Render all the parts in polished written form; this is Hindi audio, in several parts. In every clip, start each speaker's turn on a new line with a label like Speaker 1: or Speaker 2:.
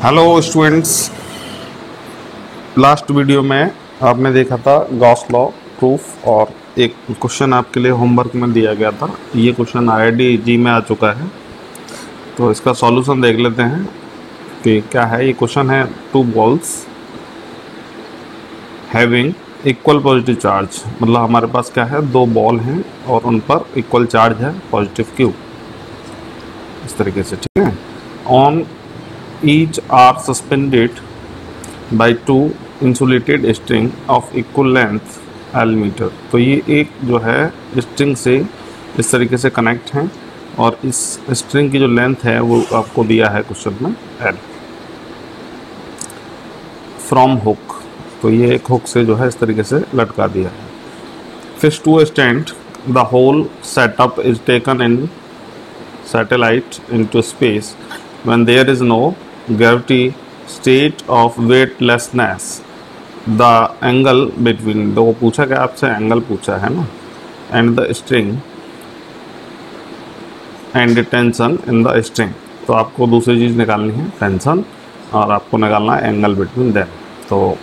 Speaker 1: हेलो स्टूडेंट्स, लास्ट वीडियो में आपने देखा था गॉस लॉ प्रूफ और एक क्वेश्चन आपके लिए होमवर्क में दिया गया था। ये क्वेश्चन IIT में आ चुका है, तो इसका सॉल्यूशन देख लेते हैं कि क्या है। ये क्वेश्चन है, two balls having equal positive charge, मतलब हमारे पास क्या है, दो बॉल हैं और उन पर इक्वल चार्ज है, पॉजिटिव क्यू, इस तरीके से, ठीक है। On each are suspended by two insulated string of equal length L metre. तो ये एक जो है स्ट्रिंग से इस तरीके से कनेक्ट हैं और इस स्ट्रिंग की जो लेंथ है वो आपको दिया है क्वेश्चन में L फ्रॉम हुक। तो ये एक हुक से जो है इस तरीके से लटका दिया है। Fish to stand the whole setup is taken in satellite into space when there is no gravity state of weightlessness, the angle between, तो वो पूछा क्या आपसे, एंगल पूछा है ना, and the string and tension in the string। तो आपको दूसरी चीज़ निकालनी है टेंशन और आपको निकालना है एंगल बिटवीन देम। तो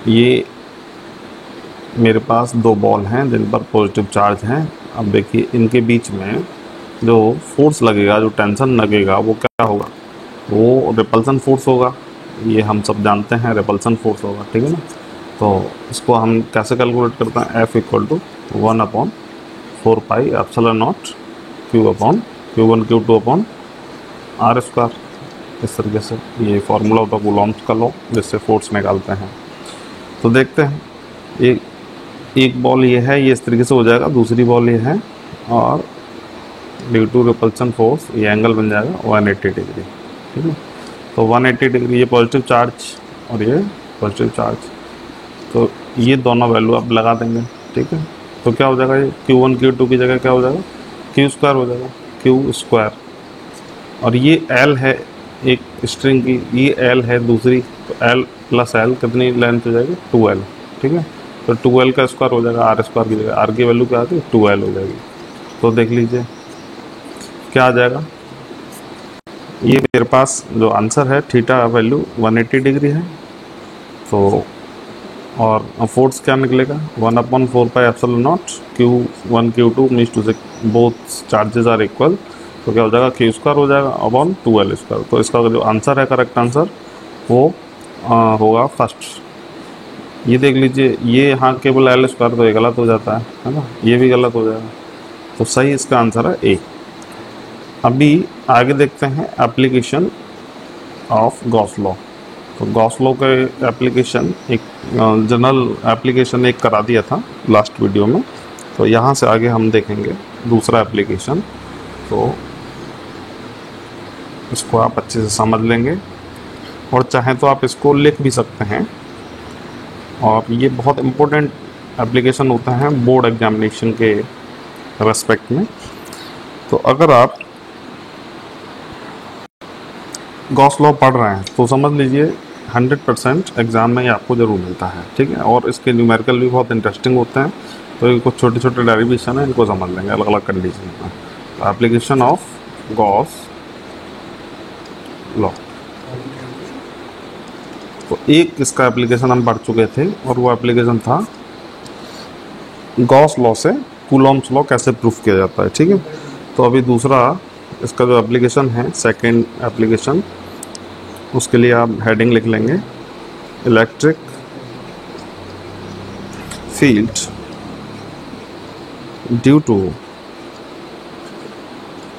Speaker 1: ये मेरे पास दो बॉल हैं जिन पर पॉजिटिव चार्ज हैं। अब देखिए इनके बीच में जो फोर्स लगेगा, जो टेंशन लगेगा, वो क्या होगा, वो रिपल्सन फोर्स होगा। ये हम सब जानते हैं, रिपल्सन फोर्स होगा, ठीक है ना। तो इसको हम कैसे कैलकुलेट करते हैं, F equal to 1/4 pi epsilon naught Q/Q1 Q2 upon R square. इस तरीके से ये फार्मूला होता है कूलॉम्स का लॉ, जिससे फोर्स निकालते हैं। तो देखते हैं, एक बॉल ये है, ये इस तरीके से हो जाएगा, दूसरी बॉल ये है और ड्यू टू रिपल्सन फोर्स ये एंगल बन जाएगा 180 डिग्री, ठीक है। तो 180 डिग्री ये पॉजिटिव चार्ज और ये पॉजिटिव चार्ज, तो ये दोनों वैल्यू आप लगा देंगे, ठीक है। तो क्या हो जाएगा, ये Q1 Q2 की जगह क्या हो जाएगा, Q स्क्वायर हो जाएगा, Q स्क्वायर। और ये L है एक स्ट्रिंग की, ये L है दूसरी, तो L प्लस L कितनी लेंथ हो जाएगी, 2L, ठीक है। तो 2L का स्क्वायर हो जाएगा R स्क्वायर की जगह, R की वैल्यू क्या आती है, 2L हो जाएगी। तो देख लीजिए क्या आ जाएगा, ये मेरे पास जो आंसर है थीटा वैल्यू 180 डिग्री है। तो और फोर्स क्या निकलेगा, 1/4 pi epsilon naught Q1 Q2 means two से बोथ चार्जेस आर इक्वल। तो क्या हो जाएगा, Q स्क्वायर हो जाएगा अपॉन 2L स्क्वायर। तो इसका जो आंसर है, करेक्ट आंसर, वो होगा फर्स्ट। ये देख लीजिए, ये यहाँ केवल L स्क्वायर, तो ये गलत हो जाता है ना, ये भी गलत हो जाएगा। तो सही इसका आंसर है A। अभी आगे देखते हैं एप्लीकेशन ऑफ गॉस लॉ। तो गॉस लॉ के एप्लीकेशन, एक जनरल एप्लीकेशन एक करा दिया था लास्ट वीडियो में, तो यहाँ से आगे हम देखेंगे दूसरा एप्लीकेशन। तो इसको आप अच्छे से समझ लेंगे और चाहें तो आप इसको लिख भी सकते हैं। और ये बहुत इम्पोर्टेंट एप्लीकेशन होता है बोर्ड एग्जामिनेशन के रेस्पेक्ट में। तो अगर आप गॉस लॉ पढ़ रहे हैं तो समझ लीजिए 100% एग्ज़ाम में ये आपको ज़रूर मिलता है, ठीक है। और इसके न्यूमेरिकल भी बहुत इंटरेस्टिंग होते हैं। तो ये कुछ छोटे छोटे डेरिवेशन है, इनको समझ लेंगे अलग अलग कंडीशन में। तो एप्लीकेशन ऑफ गॉस लॉ, तो एक इसका एप्लीकेशन हम पढ़ चुके थे और वो एप्लीकेशन था गॉस लॉ से कूलॉम्स लॉ कैसे प्रूफ किया जाता है, ठीक है। तो अभी दूसरा इसका जो एप्लीकेशन है, सेकेंड एप्लीकेशन, उसके लिए आप हेडिंग लिख लेंगे, electric field due to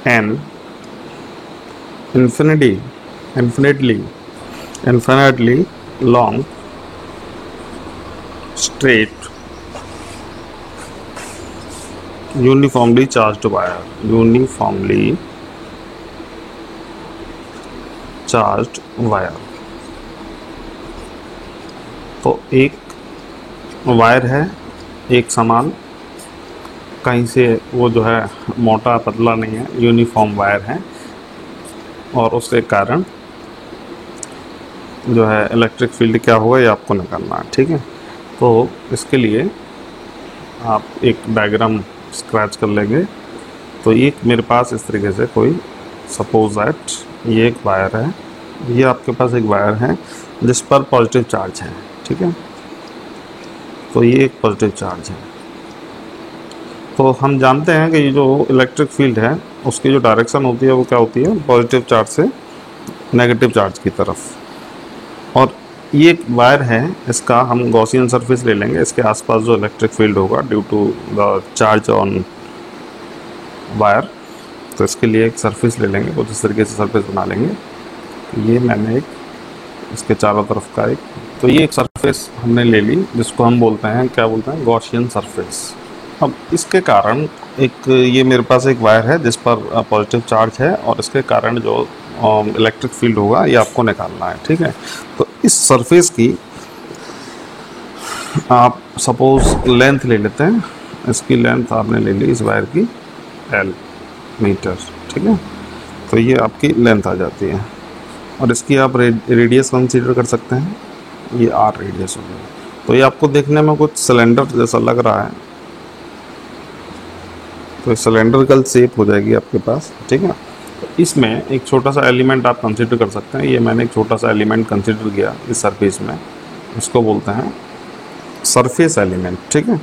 Speaker 1: an infinitely long straight uniformly charged wire। तो एक वायर है, एक समान, कहीं से वो जो है मोटा पतला नहीं है, यूनिफॉर्म वायर है, और उसके कारण जो है इलेक्ट्रिक फील्ड क्या होगा ये आपको निकालना है, ठीक है। तो इसके लिए आप एक डायग्राम स्क्रैच कर लेंगे। तो एक मेरे पास इस तरीके से कोई, सपोज दैट ये एक वायर है ये आपके पास एक वायर है जिस पर पॉजिटिव चार्ज है, ठीक है। तो ये एक पॉजिटिव चार्ज है। तो हम जानते हैं कि ये जो इलेक्ट्रिक फील्ड है उसकी जो डायरेक्शन होती है वो क्या होती है, पॉजिटिव चार्ज से नेगेटिव चार्ज की तरफ। और ये एक वायर है, इसका हम गॉसियन सरफेस ले लेंगे। इसके आसपास जो इलेक्ट्रिक फील्ड होगा due to the charge on wire, तो इसके लिए एक सरफेस ले लेंगे, कुछ इस तरीके से सरफेस बना लेंगे। ये मैंने एक इसके चारों तरफ का एक, तो ये एक सरफेस हमने ले ली जिसको हम बोलते हैं, क्या बोलते हैं, गॉसियन सरफेस। अब इसके कारण एक ये मेरे पास एक वायर है जिस पर पॉजिटिव चार्ज है और इसके कारण जो इलेक्ट्रिक फील्ड होगा ये आपको निकालना है, ठीक है। तो इस सरफेस की आप सपोज लेंथ ले लेते हैं। इसकी लेंथ आपने ले ली इस वायर की L मीटर, ठीक है। तो ये आपकी लेंथ आ जाती है और इसकी आप रेडियस कंसीडर कर सकते हैं, ये R रेडियस हो गया। तो ये आपको देखने में कुछ सिलेंडर जैसा लग रहा है, तो सिलेंड्रिकल शेप हो जाएगी आपके पास, ठीक है। तो इसमें एक छोटा सा एलिमेंट आप कंसीडर कर सकते हैं। ये मैंने एक छोटा सा एलिमेंट कंसीडर किया इस सरफेस में, इसको बोलते हैं सरफेस एलिमेंट, ठीक है।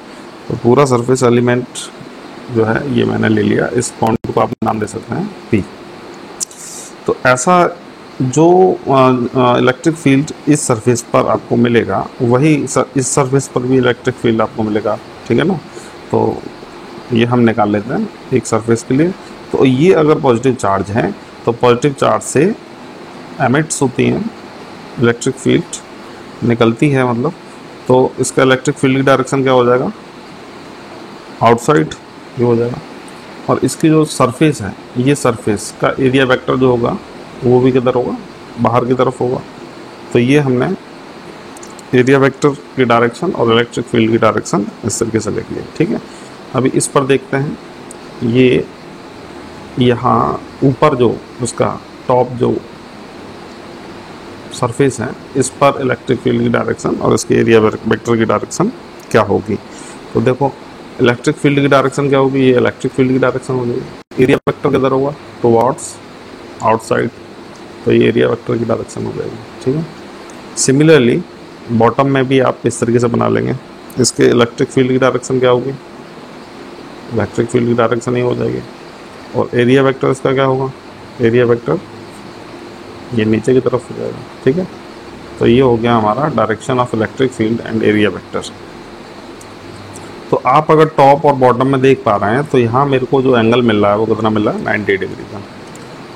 Speaker 1: तो पूरा सरफेस एलिमेंट जो है ये मैंने ले लिया। इस पॉइंट को आप नाम दे सकते हैं P। तो ऐसा जो इलेक्ट्रिक फील्ड इस सरफेस पर आपको मिलेगा वही इस सरफेस पर भी इलेक्ट्रिक फील्ड आपको मिलेगा, ठीक है ना। तो ये हम निकाल लेते हैं एक सरफेस के लिए। तो ये अगर पॉजिटिव चार्ज है तो पॉजिटिव चार्ज से एमिट्स होती हैं इलेक्ट्रिक फील्ड निकलती है, मतलब तो इसका इलेक्ट्रिक फील्ड की डायरेक्शन क्या हो जाएगा, आउटसाइड ये हो जाएगा। और इसकी जो सरफेस है, ये सरफेस का एरिया वेक्टर जो होगा वो भी किधर होगा, बाहर की तरफ होगा। तो ये हमने एरिया वेक्टर की डायरेक्शन और इलेक्ट्रिक फील्ड की डायरेक्शन इस तरीके से लिख लिया, ठीक है। अभी इस पर देखते हैं, ये यहाँ ऊपर जो उसका टॉप जो सरफेस है इस पर इलेक्ट्रिक फील्ड की डायरेक्शन और इसके एरिया वेक्टर की डायरेक्शन क्या होगी। तो देखो इलेक्ट्रिक फील्ड की डायरेक्शन क्या होगी, ये इलेक्ट्रिक फील्ड की डायरेक्शन हो जाएगी। एरिया वेक्टर किधर होगा, टुवर्ड्स आउटसाइड, तो ये एरिया वेक्टर की डायरेक्शन हो जाएगी, ठीक है। सिमिलरली बॉटम में भी आप इस तरीके से बना लेंगे। इसके इलेक्ट्रिक फील्ड की डायरेक्शन क्या होगी, इलेक्ट्रिक फील्ड की डायरेक्शन ही हो जाएगी। और एरिया वेक्टर इसका क्या होगा, एरिया वेक्टर ये नीचे की तरफ हो जाएगा, ठीक है। तो ये हो गया हमारा direction of electric field and area vector. तो आप अगर टॉप और बॉटम में देख पा रहे हैं तो यहाँ मेरे को जो एंगल मिल रहा है वो कितना मिल रहा है, 90 डिग्री का।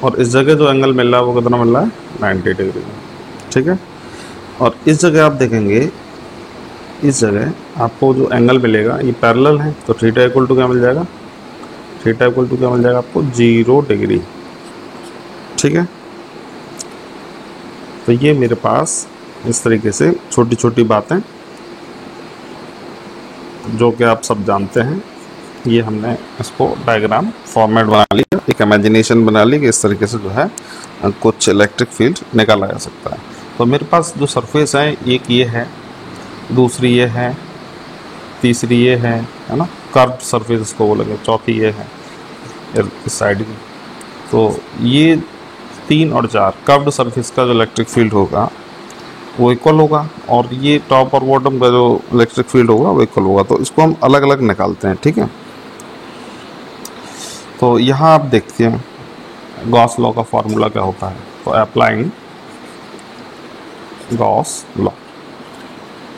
Speaker 1: और इस जगह जो एंगल मिल रहा है वो कितना मिल रहा है, 90 डिग्री का, ठीक है। और इस जगह आप देखेंगे, इस जगह आपको जो एंगल मिलेगा ये पैरेलल है, तो थीटा इक्वल टू क्या मिल जाएगा, थीटा इक्वल टू क्या मिल जाएगा आपको, 0 डिग्री, ठीक है। तो ये मेरे पास इस तरीके से छोटी छोटी बातें जो कि आप सब जानते हैं, ये हमने इसको डायग्राम फॉर्मेट बना लिया, एक इमेजिनेशन बना ली कि इस तरीके से जो है कुछ इलेक्ट्रिक फील्ड निकाला जा सकता है। तो मेरे पास जो सरफेस है एक ये है, दूसरी ये है, तीसरी ये है ना, कर्व सरफेस इसको बोलेंगे, चौथी ये है इस साइड की। तो ये 3 और 4 कर्व्ड सरफेस का जो इलेक्ट्रिक फील्ड होगा वो इक्वल होगा, और ये टॉप और बॉटम का जो इलेक्ट्रिक फील्ड होगा वो इक्वल होगा। तो इसको हम अलग अलग निकालते हैं, ठीक है। तो यहाँ आप देखते हैं गॉस लॉ का फॉर्मूला क्या होता है। तो अप्लाइंग गॉस लॉ,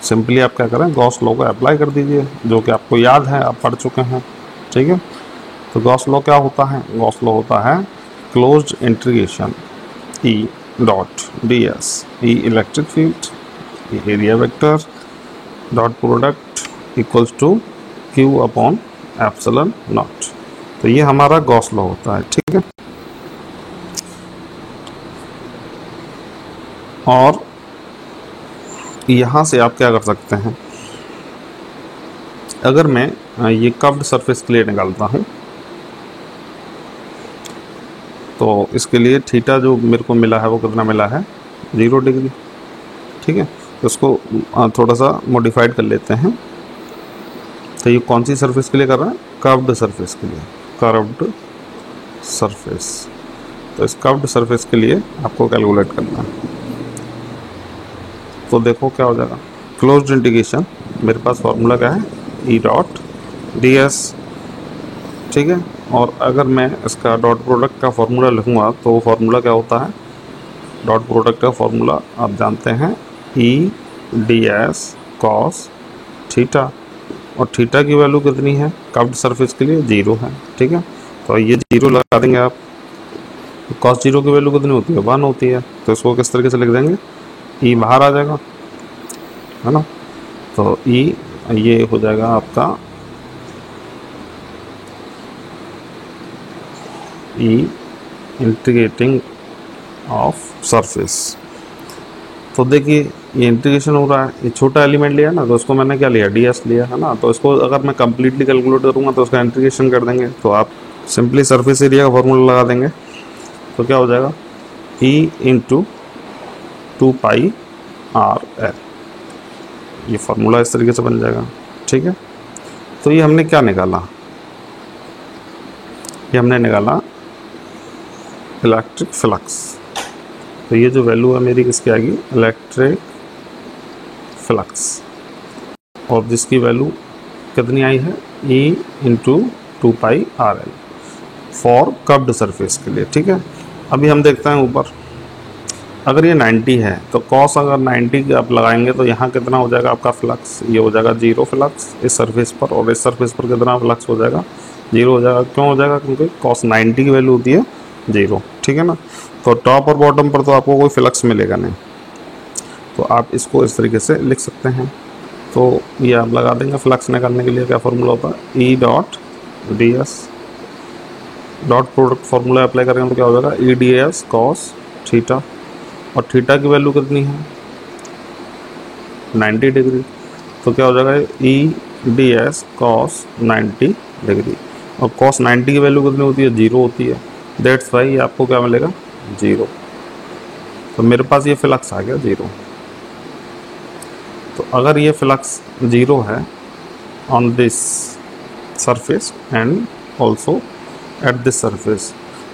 Speaker 1: सिंपली आप क्या करें, गॉस लॉ को अप्लाई कर दीजिए, जो कि आपको याद है, आप पढ़ चुके हैं, ठीक है। तो गॉस लॉ क्या होता है, गॉस लॉ होता है closed integration E dot ds, E electric field, E area vector dot product equals to Q upon epsilon naught. तो ये हमारा गॉस लॉ होता है, ठीक है। और यहाँ से आप क्या कर सकते हैं, अगर मैं ये कर्व्ड सरफेस के लिए निकालता हूँ तो इसके लिए थीटा जो मेरे को मिला है वो कितना मिला है, 0 डिग्री, ठीक है। तो इसको थोड़ा सा मॉडिफाइड कर लेते हैं। तो ये कौन सी सरफेस के लिए कर रहा है, कर्व्ड सरफेस के लिए, कर्व्ड सरफेस। तो इस कर्व्ड सरफेस के लिए आपको कैलकुलेट करना है। तो देखो क्या हो जाएगा, क्लोज्ड इंटीग्रेशन, मेरे पास फार्मूला क्या है, ई डॉट डी एस, ठीक है। और अगर मैं इसका डॉट प्रोडक्ट का फार्मूला लिखूँगा तो वो फार्मूला क्या होता है, डॉट प्रोडक्ट का फार्मूला आप जानते हैं, E D S cos theta, और थीटा की वैल्यू कितनी है कर्व्ड सरफेस के लिए, 0 है, ठीक है। तो ये 0 लगा देंगे आप, कॉस 0 की वैल्यू कितनी होती है, 1 होती है, तो इसको किस तरीके से लिख देंगे, ई बाहर आ जाएगा, है ना। तो ई ये हो जाएगा आपका ई इंटीग्रेटिंग ऑफ सरफेस। तो देखिए ये इंटीग्रेशन हो रहा है, ये छोटा एलिमेंट लिया ना, तो इसको मैंने क्या लिया, डी एस लिया, है ना। तो इसको अगर मैं कंप्लीटली कैलकुलेट करूँगा तो उसका इंटीग्रेशन कर देंगे, तो आप सिंपली सरफेस एरिया का फॉर्मूला लगा देंगे, तो क्या हो जाएगा, ई इंटू 2 पाई आर एल, ये फार्मूला इस तरीके से बन जाएगा, ठीक है। तो ये हमने क्या निकाला, ये हमने निकाला इलेक्ट्रिक फ्लक्स। तो ये जो वैल्यू है मेरी किसकी आएगी, इलेक्ट्रिक फ्लक्स, और जिसकी वैल्यू कितनी आई है, ई into 2 pi R L for curved surface के लिए, ठीक है। अभी हम देखते हैं ऊपर, अगर ये 90 है तो कॉस अगर 90 आप लगाएंगे तो यहाँ कितना हो जाएगा आपका फ्लक्स, ये हो जाएगा 0 फ्लक्स इस सरफेस पर, और इस सरफेस पर कितना फ्लक्स हो जाएगा, 0 हो जाएगा। क्यों हो जाएगा, क्योंकि कॉस 90 की वैल्यू होती है 0, ठीक है ना। तो टॉप और बॉटम पर तो आपको कोई फ्लक्स मिलेगा नहीं, तो आप इसको इस तरीके से लिख सकते हैं। तो ये आप लगा देंगे, फ्लक्स निकालने के लिए क्या फार्मूला होता है, ई dot D S, dot product formula apply करेंगे तो क्या हो जाएगा, E D S cos theta, और थीटा की वैल्यू कितनी है, 90 डिग्री, तो क्या हो जाएगा, E D S cos 90 degree, और कॉस 90 की वैल्यू कितनी होती है, 0 होती है, दैट्स वाई आपको क्या मिलेगा, 0। तो मेरे पास ये फ्लक्स आ गया 0। तो अगर ये फ्लक्स 0 है on this surface and also at this surface,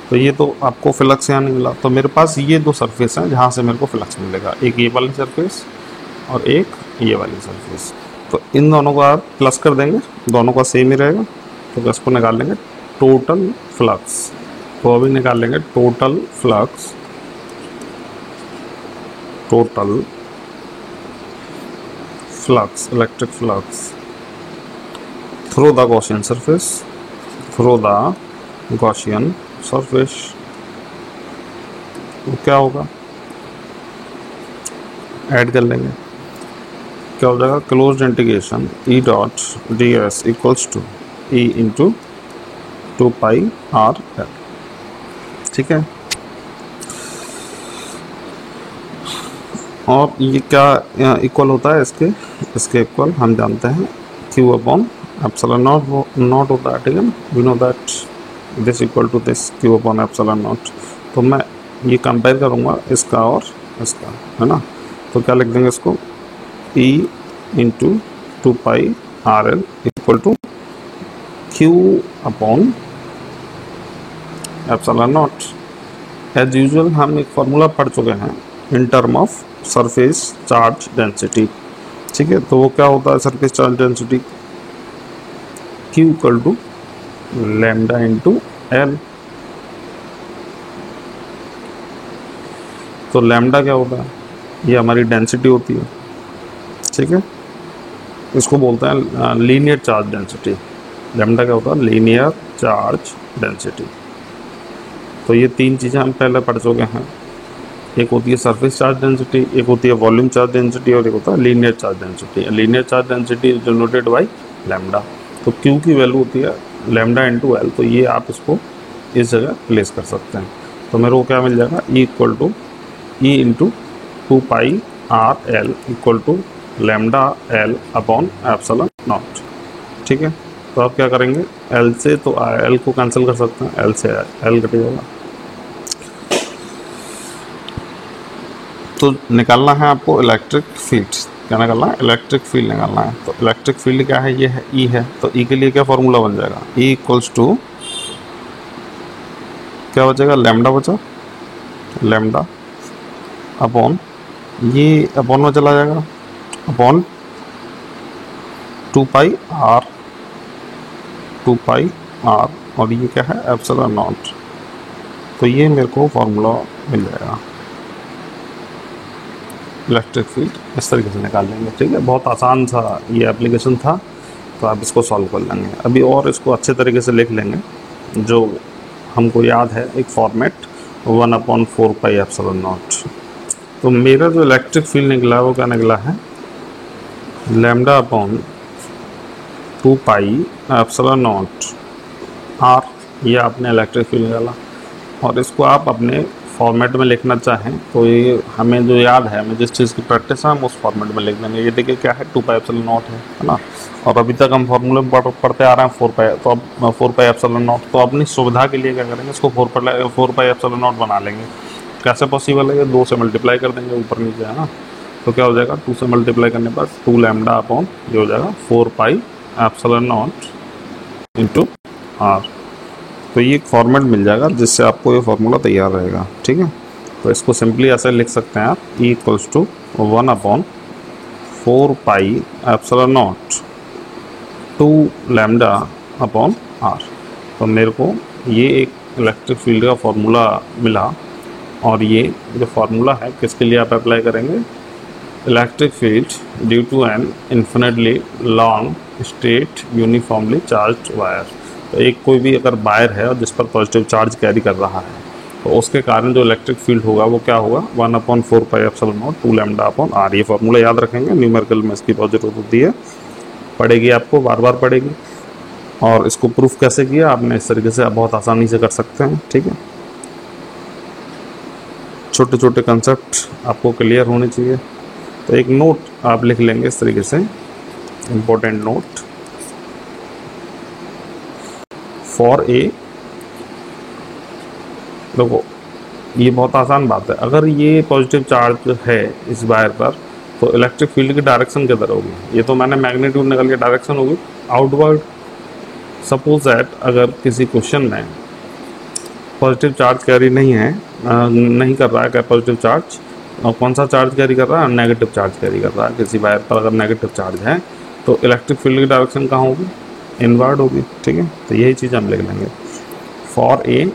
Speaker 1: तो ये तो आपको फ्लक्स यहाँ नहीं मिला, तो मेरे पास ये 2 सरफेस हैं जहाँ से मेरे को फ्लक्स मिलेगा, एक ये वाली सरफेस और एक ये वाली सरफेस। तो इन दोनों को आप प्लस कर देंगे, दोनों का सेम ही रहेगा, तो इसको निकाल लेंगे टोटल फ्लक्स। तो अभी निकाल लेंगे total flux, total flux, electric flux through the Gaussian surface, through the Gaussian surface. तो क्या होगा, ऐड कर लेंगे, क्या हो जाएगा, closed integration E dot D S equals to E into 2 pi R L, ठीक है। और ये क्या इक्वल होता है इसके इक्वल हम जानते हैं क्यू अपॉन एप्सिलॉन नॉट होता है, ठीक है ना, we know that this equal to this Q upon epsilon naught. तो मैं ये कंपेयर करूँगा इसका और इसका, है ना, तो क्या लिख देंगे इसको, E into 2 pi R L equal to Q upon epsilon naught. As usual हम एक फार्मूला पढ़ चुके हैं in term of surface charge density, ठीक है। तो वो क्या होता है, surface charge density Q equal to lambda into L. तो लैम्डा क्या होता है, ये हमारी डेंसिटी होती है, ठीक है। इसको बोलते हैं लीनियर चार्ज डेंसिटी। लैम्डा क्या होता है, लीनियर चार्ज डेंसिटी। तो ये 3 चीज़ें हम पहले पढ़ चुके हैं, एक होती है सरफेस चार्ज डेंसिटी, एक होती है वॉल्यूम चार्ज डेंसिटी, और एक होता है linear charge density. Linear charge density is denoted by lambda. तो Q की वैल्यू होती है लैम्डा इंटू एल, तो ये आप इसको इस जगह प्लेस कर सकते हैं। तो मेरे को क्या मिल जाएगा, E equal to E into 2 pi R L equal to lambda L upon epsilon naught, ठीक है। तो आप क्या करेंगे, एल से तो एल को कैंसिल कर सकते हैं, एल से एल कटेगा। तो निकालना है आपको इलेक्ट्रिक फील्ड, क्या निकालना है, इलेक्ट्रिक फील्ड निकालना है। तो इलेक्ट्रिक फील्ड क्या है, ये है ई है, तो ई के लिए क्या फॉर्मूला बन जाएगा, ई इक्वल्स टू क्या बचेगा, लैम्डा बचा लैम्डा अपॉन, ये अपॉन में चला जाएगा, upon 2 pi R, 2 pi R, और ये क्या है एप्सिलॉन नॉट। तो ये मेरे को फॉर्मूला मिल जाएगा इलेक्ट्रिक फील्ड इस तरीके से निकाल लेंगे। ठीक है, बहुत आसान सा ये एप्लीकेशन था, तो आप इसको सॉल्व कर लेंगे। अभी और इसको अच्छे तरीके से लिख लेंगे, जो हमको याद है एक फॉर्मेट 1/4 पाई एप्सिलॉन नॉट। तो मेरा जो इलेक्ट्रिक फील्ड निकला है वो क्या निकला है, lambda upon 2 pi epsilon naught R, ये आपने इलेक्ट्रिक फील्ड निकाला। और इसको आप अपने फॉर्मेट में लिखना चाहें तो ये हमें जो याद है, हमें जिस चीज़ की प्रैक्टिस है हम उस फॉर्मेट में लिख देंगे। ये देखिए क्या है, 2 पाई एप्सिलॉन नॉट है ना। और अभी तक हम फॉर्मूले पढ़ते आ रहे हैं 4 पाई, तो अब 4 पाई एप्सिलॉन नॉट, तो अपनी सुविधा के लिए क्या करेंगे, इसको 4 पाई एप्सिलॉन नॉट बना लेंगे। कैसे पॉसिबल है, ये 2 से मल्टीप्लाई कर देंगे ऊपर नीचे, है ना। तो क्या हो जाएगा, 2 से मल्टीप्लाई करने पर 2 लैम्डा अपॉन ये हो जाएगा 4 pi epsilon naught into R. तो ये एक फॉर्मेट मिल जाएगा जिससे आपको ये फार्मूला तैयार रहेगा। ठीक है, तो इसको सिंपली ऐसे लिख सकते हैं आप, E equals to 1/4 pi epsilon naught 2 lambda upon R. तो मेरे को ये एक इलेक्ट्रिक फील्ड का फार्मूला मिला, और ये जो फार्मूला है किसके लिए आप अप्लाई करेंगे, electric field due to an infinitely long straight uniformly charged wire. तो एक कोई भी अगर वायर है और जिस पर पॉजिटिव चार्ज कैरी कर रहा है, तो उसके कारण जो इलेक्ट्रिक फील्ड होगा वो क्या होगा, 1/4 pi epsilon naught 2 lambda upon R. ये फार्मूला याद रखेंगे, न्यूमेरिकल में इसकी बहुत जरूरत होती है, पढ़ेगी आपको, बार बार पढ़ेगी। और इसको प्रूफ कैसे किया आपने, इस तरीके से आप बहुत आसानी से कर सकते हैं। ठीक है, छोटे छोटे कंसेप्ट आपको क्लियर होने चाहिए। तो एक नोट आप लिख लेंगे इस तरीके से, इम्पोर्टेंट नोट फॉर ए। देखो ये बहुत आसान बात है, अगर ये पॉजिटिव चार्ज है इस वायर पर, तो इलेक्ट्रिक फील्ड की डायरेक्शन किधर होगी, ये तो मैंने मैग्नीट्यूड निकल के डायरेक्शन होगी आउटवर्ड। सपोज दैट अगर किसी क्वेश्चन में पॉजिटिव चार्ज कैरी नहीं है, नहीं कर रहा है क्या पॉजिटिव चार्ज, और कौन सा चार्ज कैरी कर रहा है, नेगेटिव चार्ज कैरी कर रहा है किसी वायर पर, अगर नेगेटिव चार्ज है तो इलेक्ट्रिक फील्ड की डायरेक्शन कहाँ होगी, इनवर्ड होगी। ठीक है, तो यही चीज़ हम लिख लेंगे, for a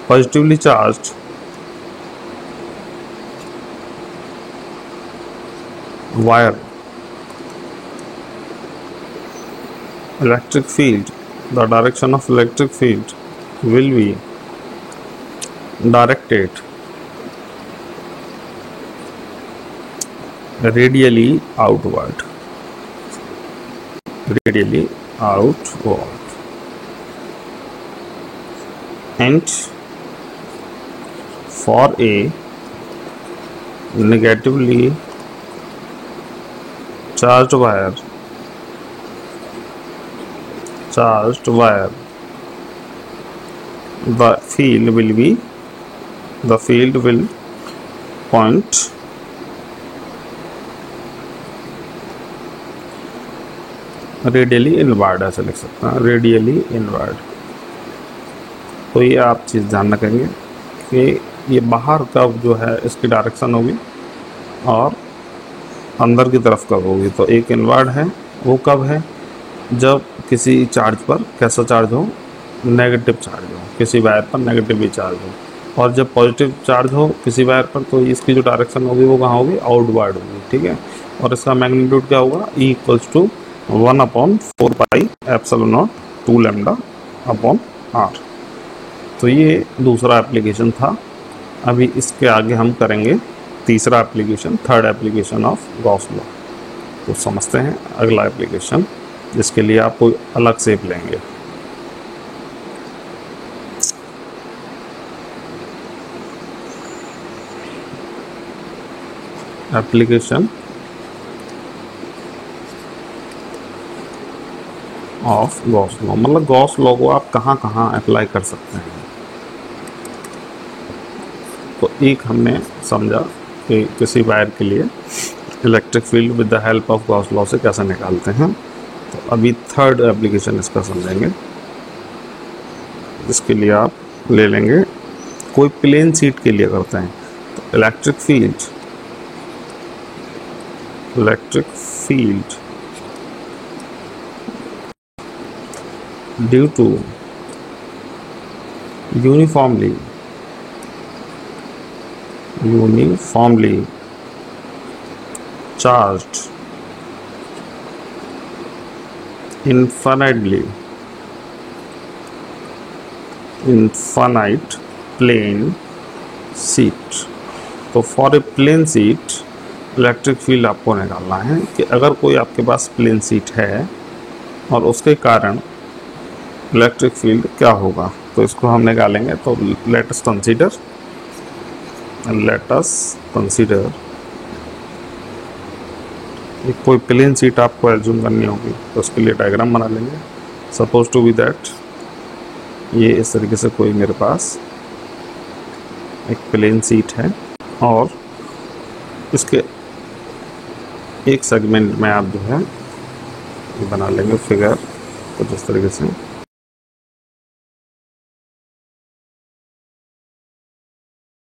Speaker 1: positively charged wire electric field, the direction of electric field will be directed radially outward, radially outward, and for a negatively charged wire, the field will point radially inward, ऐसे लिख सकते हैं, रेडियली इनवर्ड। तो ये आप चीज़ ध्यान रखेंगे कि ये बाहर कब जो है इसकी डायरेक्शन होगी और अंदर की तरफ कब होगी। तो एक इनवर्ड है वो कब है, जब किसी चार्ज पर कैसा चार्ज हो, नेगेटिव चार्ज हो, किसी वायर पर नेगेटिव चार्ज हो। और जब पॉजिटिव चार्ज हो किसी वायर पर, तो इसकी जो डायरेक्शन होगी वो कहाँ होगी, आउटवर्ड होगी। ठीक है, और इसका मैग्नीट्यूड क्या होगा, E equals to 1/4 pi epsilon naught 2 lambda upon R. तो ये दूसरा एप्लीकेशन था। अभी इसके आगे हम करेंगे तीसरा application, third application of Gauss law. तो समझते हैं अगला एप्लीकेशन, जिसके लिए आप कोई अलग शेप लेंगे। एप्लीकेशन ऑफ गॉस लॉ, मतलब गॉस लॉ को आप कहाँ कहाँ अप्लाई कर सकते हैं। तो एक हमने समझा कि किसी वायर के लिए electric field with the help of Gauss law से कैसे निकालते हैं। तो अभी थर्ड एप्लीकेशन इसका समझेंगे, जिसके लिए आप ले लेंगे कोई प्लेन सीट के लिए करते हैं तो electric field due to uniformly charged infinite plane seat। तो for a plane sheet electric field आपको निकालना है कि अगर कोई आपके पास प्लेन सीट है और उसके कारण इलेक्ट्रिक फील्ड क्या होगा, तो इसको हम निकालेंगे। तो लेट अस कंसीडर कोई प्लेन सीट आपको एज्यूम करनी होगी, तो उसके लिए डायग्राम बना लेंगे। सपोज टू बी दैट ये इस तरीके से कोई मेरे पास एक प्लेन सीट है और इसके एक सेगमेंट में आप जो है बना लेंगे फिगर कुछ इस तरीके से।